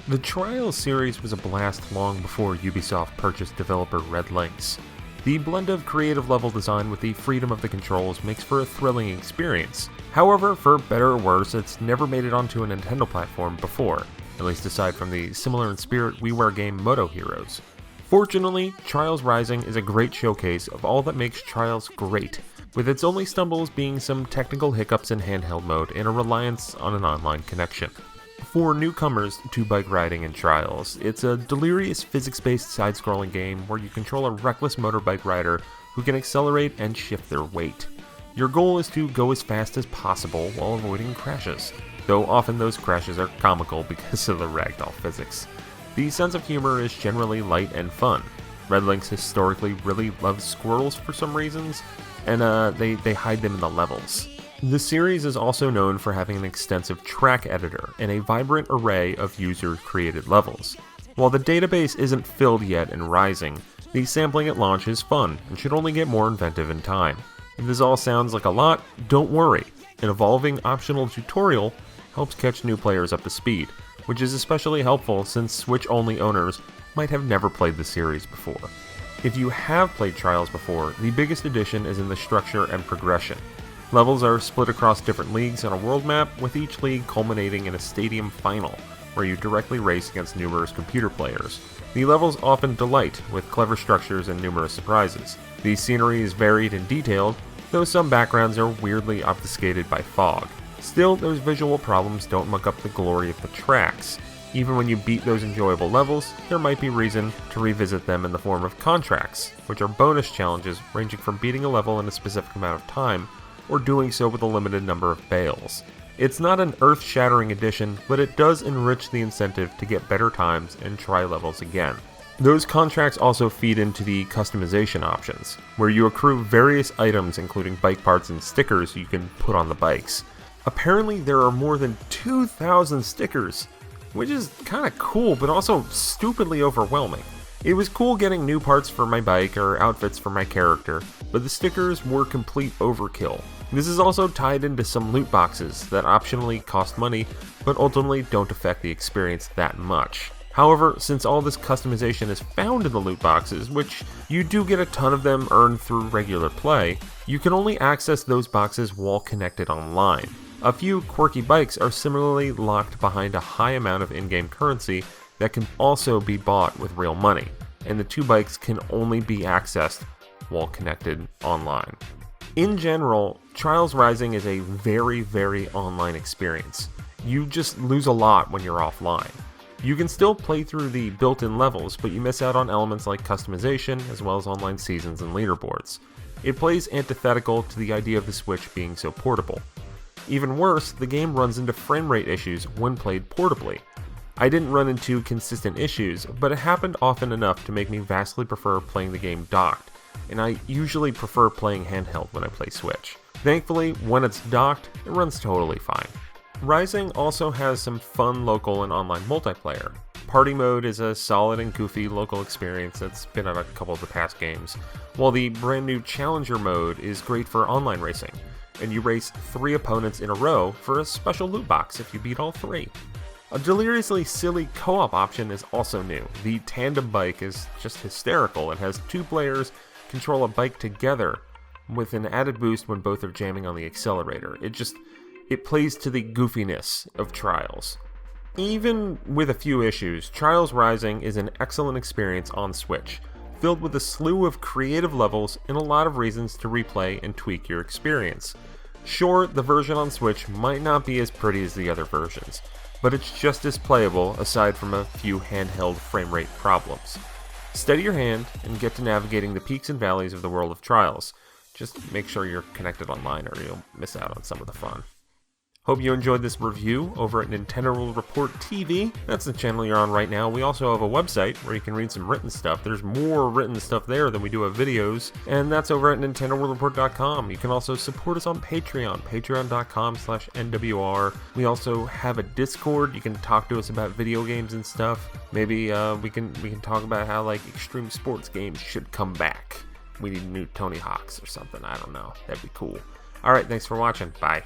The Trials series was a blast long before Ubisoft purchased developer Red Lynx. The blend of creative level design with the freedom of the controls makes for a thrilling experience. However, for better or worse, it's never made it onto a Nintendo platform before, at least aside from the similar in spirit WiiWare game Moto Heroes. Fortunately, Trials Rising is a great showcase of all that makes Trials great, with its only stumbles being some technical hiccups in handheld mode and a reliance on an online connection. For newcomers to bike riding in Trials, it's a delirious physics-based side-scrolling game where you control a reckless motorbike rider who can accelerate and shift their weight. Your goal is to go as fast as possible while avoiding crashes, though often those crashes are comical because of the ragdoll physics. The sense of humor is generally light and fun. Red Lynx historically really loves squirrels for some reasons, and they hide them in the levels. The series is also known for having an extensive track editor and a vibrant array of user-created levels. While the database isn't filled yet in Rising, the sampling at launch is fun and should only get more inventive in time. If this all sounds like a lot, don't worry. An evolving optional tutorial helps catch new players up to speed, which is especially helpful since Switch-only owners might have never played the series before. If you have played Trials before, the biggest addition is in the structure and progression. Levels are split across different leagues on a world map, with each league culminating in a stadium final, where you directly race against numerous computer players. The levels often delight, with clever structures and numerous surprises. The scenery is varied and detailed, though some backgrounds are weirdly obfuscated by fog. Still, those visual problems don't muck up the glory of the tracks. Even when you beat those enjoyable levels, there might be reason to revisit them in the form of contracts, which are bonus challenges ranging from beating a level in a specific amount of time, or doing so with a limited number of bales. It's not an earth-shattering addition, but it does enrich the incentive to get better times and try levels again. Those contracts also feed into the customization options, where you accrue various items including bike parts and stickers you can put on the bikes. Apparently there are more than 2,000 stickers, which is kinda cool but also stupidly overwhelming. It was cool getting new parts for my bike or outfits for my character, but the stickers were complete overkill. This is also tied into some loot boxes that optionally cost money, but ultimately don't affect the experience that much. However, since all this customization is found in the loot boxes, which you do get a ton of them earned through regular play, you can only access those boxes while connected online. A few quirky bikes are similarly locked behind a high amount of in-game currency that can also be bought with real money, and the two bikes can only be accessed while connected online. In general, Trials Rising is a very online experience. You just lose a lot when you're offline. You can still play through the built-in levels, but you miss out on elements like customization, as well as online seasons and leaderboards. It plays antithetical to the idea of the Switch being so portable. Even worse, the game runs into framerate issues when played portably. I didn't run into consistent issues, but it happened often enough to make me vastly prefer playing the game docked, and I usually prefer playing handheld when I play Switch. Thankfully, when it's docked, it runs totally fine. Rising also has some fun local and online multiplayer. Party mode is a solid and goofy local experience that's been on a couple of the past games, while the brand new Challenger mode is great for online racing, and you race 3 opponents in a row for a special loot box if you beat all 3. A deliriously silly co-op option is also new. The Tandem Bike is just hysterical and has 2 players control a bike together with an added boost when both are jamming on the accelerator. It plays to the goofiness of Trials. Even with a few issues, Trials Rising is an excellent experience on Switch, filled with a slew of creative levels and a lot of reasons to replay and tweak your experience. Sure, the version on Switch might not be as pretty as the other versions, but it's just as playable aside from a few handheld frame rate problems. Steady your hand and get to navigating the peaks and valleys of the world of Trials. Just make sure you're connected online or you'll miss out on some of the fun. Hope you enjoyed this review over at Nintendo World Report TV. That's the channel you're on right now. We also have a website where you can read some written stuff. There's more written stuff there than we do of videos, and that's over at NintendoWorldReport.com. You can also support us on Patreon, patreon.com/NWR. We also have a Discord. You can talk to us about video games and stuff. Maybe we can talk about how like extreme sports games should come back. We need new Tony Hawks or something. I don't know. That'd be cool. All right, thanks for watching. Bye.